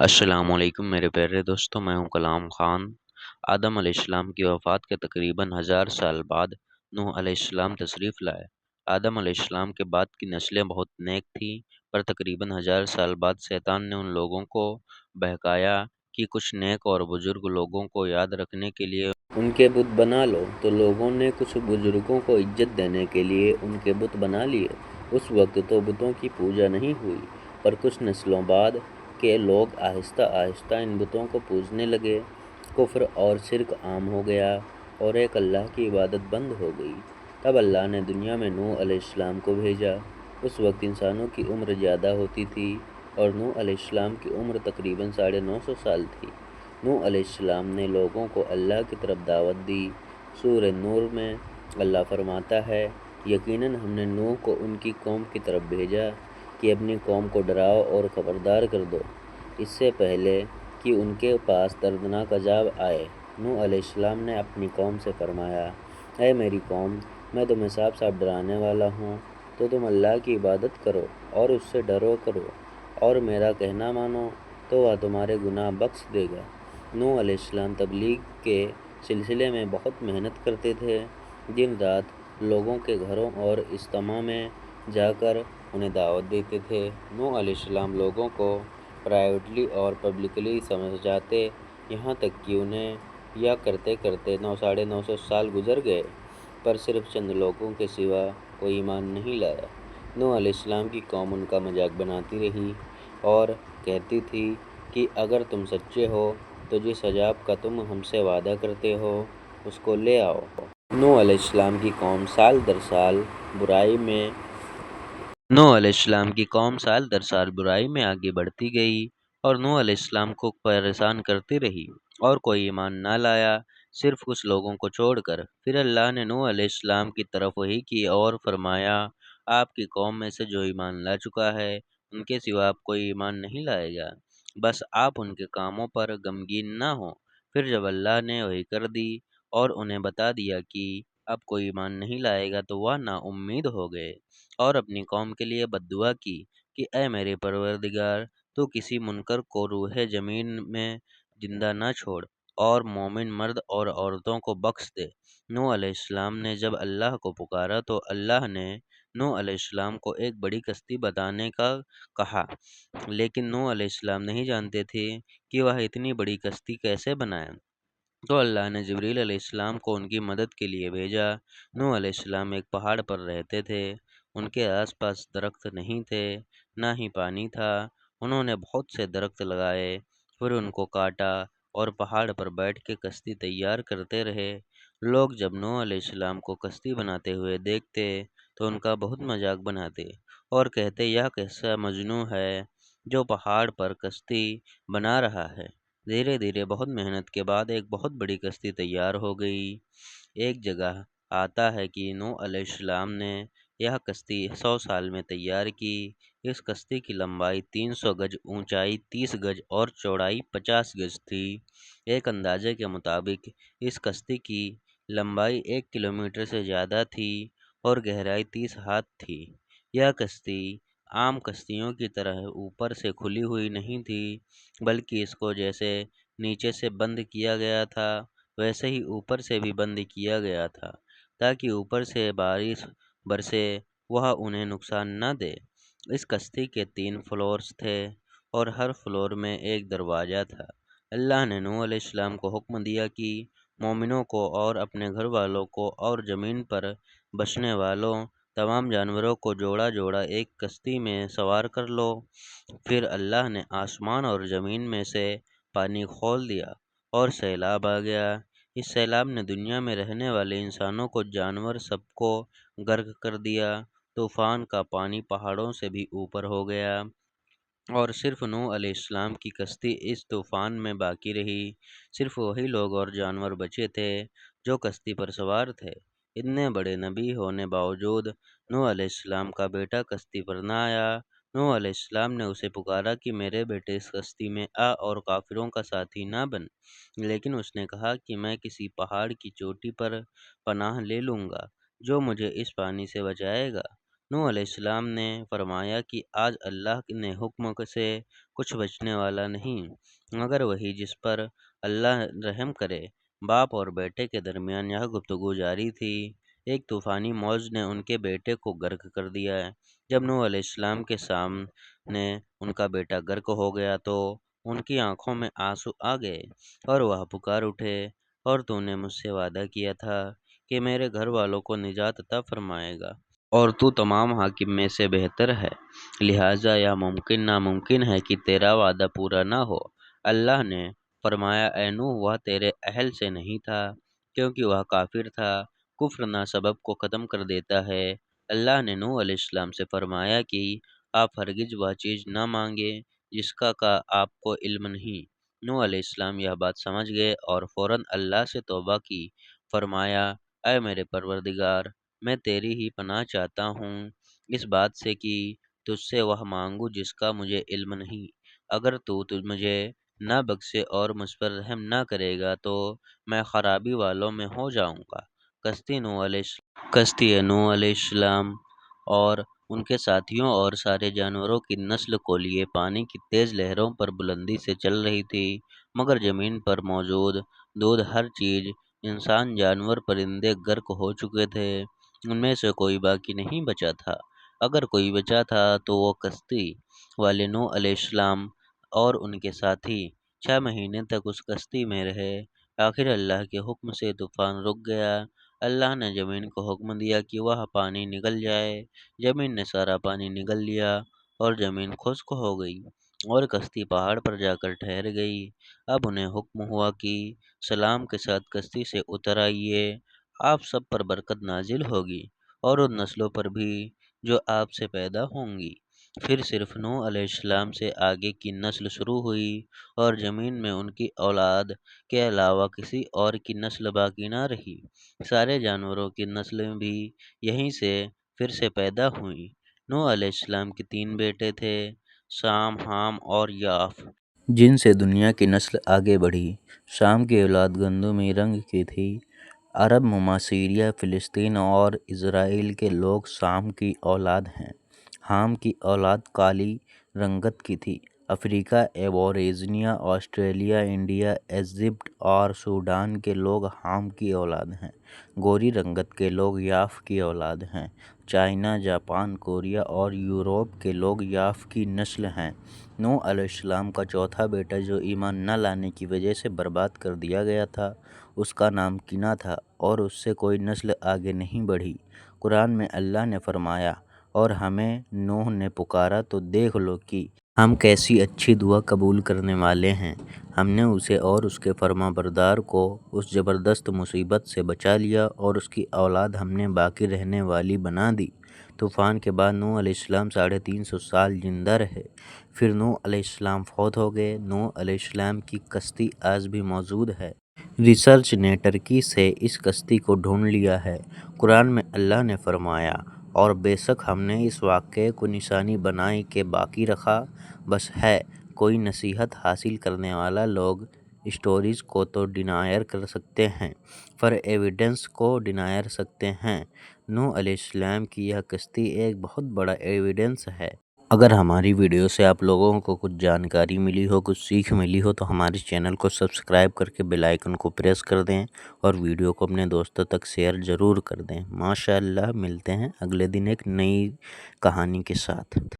السلام علیکم میرے پیارے دوستوں، میں ہوں کلام خان۔ آدم علیہ السلام کی وفات کے تقریباً 1000 سال بعد نوح علیہ السلام تشریف لائے۔ آدم علیہ السلام کے بعد کی نسلیں بہت نیک تھیں، پر تقریباً 1000 سال بعد شیطان نے ان لوگوں کو بہکایا کہ کچھ نیک اور بزرگ لوگوں کو یاد رکھنے کے لیے ان کے بت بنا لو، تو لوگوں نے کچھ بزرگوں کو عزت دینے کے لیے ان کے بت بنا لیے۔ اس وقت تو بتوں کی پوجا نہیں ہوئی، پر کچھ نسلوں بعد کے لوگ آہستہ آہستہ ان بتوں کو پوجنے لگے۔ کفر اور شرک عام ہو گیا اور ایک اللہ کی عبادت بند ہو گئی۔ تب اللہ نے دنیا میں نوح علیہ السلام کو بھیجا۔ اس وقت انسانوں کی عمر زیادہ ہوتی تھی اور نوح علیہ السلام کی عمر تقریباً 950 سال تھی۔ نوح علیہ السلام نے لوگوں کو اللہ کی طرف دعوت دی۔ سورہ نور میں اللہ فرماتا ہے، یقیناً ہم نے نوح کو ان کی قوم کی طرف بھیجا کہ اپنی قوم کو ڈراؤ اور خبردار کر دو، اس سے پہلے کہ ان کے پاس دردناک عذاب آئے۔ نوح علیہ السلام نے اپنی قوم سے فرمایا، اے میری قوم، میں تمہیں صاف صاف ڈرانے والا ہوں، تو تم اللہ کی عبادت کرو اور اس سے ڈرو کرو اور میرا کہنا مانو، تو وہ تمہارے گناہ بخش دے گا۔ نوح علیہ السلام تبلیغ کے سلسلے میں بہت محنت کرتے تھے۔ دن رات لوگوں کے گھروں اور اجتماع میں جا کر انہیں دعوت دیتے تھے۔ نوح علیہ السلام لوگوں کو پرائیویٹلی اور پبلکلی سمجھاتے، یہاں تک کہ انہیں یہ کرتے کرتے 950 سال گزر گئے، پر صرف چند لوگوں کے سوا کوئی ایمان نہیں لایا۔ نوح علیہ السلام کی قوم ان کا مذاق بناتی رہی اور کہتی تھی کہ اگر تم سچے ہو تو جس عذاب کا تم ہم سے وعدہ کرتے ہو اس کو لے آؤ۔ نوح علیہ السلام کی قوم سال در سال برائی میں آگے بڑھتی گئی اور نوح علیہ السلام کو پریشان کرتی رہی اور کوئی ایمان نہ لایا، صرف کچھ لوگوں کو چھوڑ کر۔ پھر اللہ نے نوح علیہ السلام کی طرف وحی کی اور فرمایا، آپ کی قوم میں سے جو ایمان لا چکا ہے ان کے سوا آپ کوئی ایمان نہیں لائے گا، بس آپ ان کے کاموں پر غمگین نہ ہوں۔ پھر جب اللہ نے وحی کر دی اور انہیں بتا دیا کہ اب کوئی ایمان نہیں لائے گا، تو وہ نا امید ہو گئے اور اپنی قوم کے لیے بد دعا کی کہ اے میرے پروردگار، تو کسی منکر کو روح زمین میں زندہ نہ چھوڑ اور مومن مرد اور عورتوں کو بخش دے۔ نوح علیہ السلام نے جب اللہ کو پکارا تو اللہ نے نوح علیہ السلام کو ایک بڑی کشتی بنانے کا کہا، لیکن نوح علیہ السلام نہیں جانتے تھے کہ وہ اتنی بڑی کشتی کیسے بنائیں۔ تو اللہ نے جبریل علیہ السلام کو ان کی مدد کے لیے بھیجا۔ نوح علیہ السلام ایک پہاڑ پر رہتے تھے، ان کے آس پاس درخت نہیں تھے، نہ ہی پانی تھا۔ انہوں نے بہت سے درخت لگائے، پھر ان کو کاٹا اور پہاڑ پر بیٹھ کے کشتی تیار کرتے رہے۔ لوگ جب نوح علیہ السلام کو کشتی بناتے ہوئے دیکھتے تو ان کا بہت مذاق بناتے اور کہتے، یہ کیسا مجنون ہے جو پہاڑ پر کشتی بنا رہا ہے۔ دھیرے دھیرے بہت محنت کے بعد ایک بہت بڑی کشتی تیار ہو گئی۔ ایک جگہ آتا ہے کہ نوح علیہ السلام نے یہ کشتی 100 سال میں تیار کی۔ اس کشتی کی لمبائی 300 گز، اونچائی 30 گز اور چوڑائی 50 گز تھی۔ ایک اندازے کے مطابق اس کشتی کی لمبائی 1 کلومیٹر سے زیادہ تھی اور گہرائی 30 ہاتھ تھی۔ یہ کشتی عام کشتیوں کی طرح اوپر سے کھلی ہوئی نہیں تھی، بلکہ اس کو جیسے نیچے سے بند کیا گیا تھا ویسے ہی اوپر سے بھی بند کیا گیا تھا، تاکہ اوپر سے بارش برسے وہ انہیں نقصان نہ دے۔ اس کشتی کے 3 فلورز تھے اور ہر فلور میں ایک دروازہ تھا۔ اللہ نے نوح علیہ السلام کو حکم دیا کہ مومنوں کو اور اپنے گھر والوں کو اور زمین پر بسنے والوں تمام جانوروں کو جوڑا جوڑا ایک کشتی میں سوار کر لو۔ پھر اللہ نے آسمان اور زمین میں سے پانی کھول دیا اور سیلاب آ گیا۔ اس سیلاب نے دنیا میں رہنے والے انسانوں کو، جانور سب کو غرق کر دیا۔ طوفان کا پانی پہاڑوں سے بھی اوپر ہو گیا اور صرف نوح علیہ السلام کی کشتی اس طوفان میں باقی رہی۔ صرف وہی لوگ اور جانور بچے تھے جو کشتی پر سوار تھے۔ اتنے بڑے نبی ہونے باوجود نوح علیہ السلام کا بیٹا کشتی پر نہ آیا۔ نوح علیہ السلام نے اسے پکارا کہ میرے بیٹے اس کشتی میں آ اور کافروں کا ساتھی نہ بن، لیکن اس نے کہا کہ میں کسی پہاڑ کی چوٹی پر پناہ لے لوں گا جو مجھے اس پانی سے بچائے گا۔ نوح علیہ السلام نے فرمایا کہ آج اللہ نے حکم سے کچھ بچنے والا نہیں مگر وہی جس پر اللہ رحم کرے۔ باپ اور بیٹے کے درمیان یہ گفتگو جاری تھی۔ ایک طوفانی موج نے ان کے بیٹے کو غرق کر دیا ہے۔ جب نوح علیہ السلام کے سامنے ان کا بیٹا غرق ہو گیا تو ان کی آنکھوں میں آنسو آ گئے اور وہ پکار اٹھے، اور تو نے مجھ سے وعدہ کیا تھا کہ میرے گھر والوں کو نجات عطا فرمائے گا، اور تو تمام حاکم میں سے بہتر ہے، لہٰذا یہ ناممکن ہے کہ تیرا وعدہ پورا نہ ہو۔ اللہ نے فرمایا، اے نوح، وہ تیرے اہل سے نہیں تھا کیونکہ وہ کافر تھا۔ کفر نہ سبب کو ختم کر دیتا ہے۔ اللہ نے نوح علیہ السلام سے فرمایا کہ آپ ہرگز وہ چیز نہ مانگے جس کا آپ کو علم نہیں۔ نوح علیہ السلام یہ بات سمجھ گئے اور فوراً اللہ سے توبہ کی۔ فرمایا، اے میرے پروردگار، میں تیری ہی پناہ چاہتا ہوں اس بات سے کہ تجھ سے وہ مانگوں جس کا مجھے علم نہیں۔ اگر تو مجھے نہ بخشے اور مجھ پر رحم نہ کرے گا تو میں خرابی والوں میں ہو جاؤں گا۔ کشتی نوح علیہ السلام اور ان کے ساتھیوں اور سارے جانوروں کی نسل کو لیے پانی کی تیز لہروں پر بلندی سے چل رہی تھی، مگر زمین پر موجود دودھ ہر چیز، انسان، جانور، پرندے غرق ہو چکے تھے۔ ان میں سے کوئی باقی نہیں بچا تھا۔ اگر کوئی بچا تھا تو وہ کشتی والے نوح علیہ السلام اور ان کے ساتھی 6 مہینے تک اس کشتی میں رہے۔ آخر اللہ کے حکم سے طوفان رک گیا۔ اللہ نے زمین کو حکم دیا کہ وہ پانی نگل جائے۔ زمین نے سارا پانی نگل لیا اور زمین خشک ہو گئی اور کشتی پہاڑ پر جا کر ٹھہر گئی۔ اب انہیں حکم ہوا کہ سلام کے ساتھ کشتی سے اتر آئیے، آپ سب پر برکت نازل ہوگی اور ان نسلوں پر بھی جو آپ سے پیدا ہوں گی۔ پھر صرف نوح علیہ السلام سے آگے کی نسل شروع ہوئی اور زمین میں ان کی اولاد کے علاوہ کسی اور کی نسل باقی نہ رہی۔ سارے جانوروں کی نسلیں بھی یہیں سے پھر سے پیدا ہوئیں۔ نوح علیہ السلام کے 3 بیٹے تھے، شام، حام اور یاف، جن سے دنیا کی نسل آگے بڑھی۔ شام کی اولاد گندمی رنگ کی تھی۔ عرب، سیریا، فلسطین اور اسرائیل کے لوگ شام کی اولاد ہیں۔ حام کی اولاد کالی رنگت کی تھی۔ افریقہ، ایبوریجنیا، آسٹریلیا، انڈیا، ایجپٹ اور سوڈان کے لوگ حام کی اولاد ہیں۔ گوری رنگت کے لوگ یاف کی اولاد ہیں۔ چائنا، جاپان، کوریا اور یورپ کے لوگ یاف کی نسل ہیں۔ نوح علیہ السلام کا چوتھا بیٹا جو ایمان نہ لانے کی وجہ سے برباد کر دیا گیا تھا، اس کا نام کینہ تھا اور اس سے کوئی نسل آگے نہیں بڑھی۔ قرآن میں اللہ نے فرمایا، اور ہمیں نوح نے پکارا تو دیکھ لو کہ ہم کیسی اچھی دعا قبول کرنے والے ہیں۔ ہم نے اسے اور اس کے فرمانبردار کو اس زبردست مصیبت سے بچا لیا اور اس کی اولاد ہم نے باقی رہنے والی بنا دی۔ طوفان کے بعد نوح علیہ السلام 350 سال زندہ رہے، پھر نوح علیہ السلام فوت ہو گئے۔ نوح علیہ السلام کی کشتی آج بھی موجود ہے۔ ریسرچ نے ترکی سے اس کشتی کو ڈھونڈ لیا ہے۔ قرآن میں اللہ نے فرمایا، اور بے شک ہم نے اس واقعے کو نشانی بنائی کہ باقی رکھا، بس ہے کوئی نصیحت حاصل کرنے والا لوگ اسٹوریز کو تو ڈینائر کر سکتے ہیں، پر ایویڈنس کو ڈینائر سکتے ہیں۔ نوح علیہ السلام کی یہ کشتی ایک بہت بڑا ایویڈنس ہے۔ اگر ہماری ویڈیو سے آپ لوگوں کو کچھ جانکاری ملی ہو، کچھ سیکھ ملی ہو تو ہمارے چینل کو سبسکرائب کر کے بیل آئیکن کو پریس کر دیں اور ویڈیو کو اپنے دوستوں تک شیئر ضرور کر دیں۔ ماشاءاللہ، ملتے ہیں اگلے دن ایک نئی کہانی کے ساتھ۔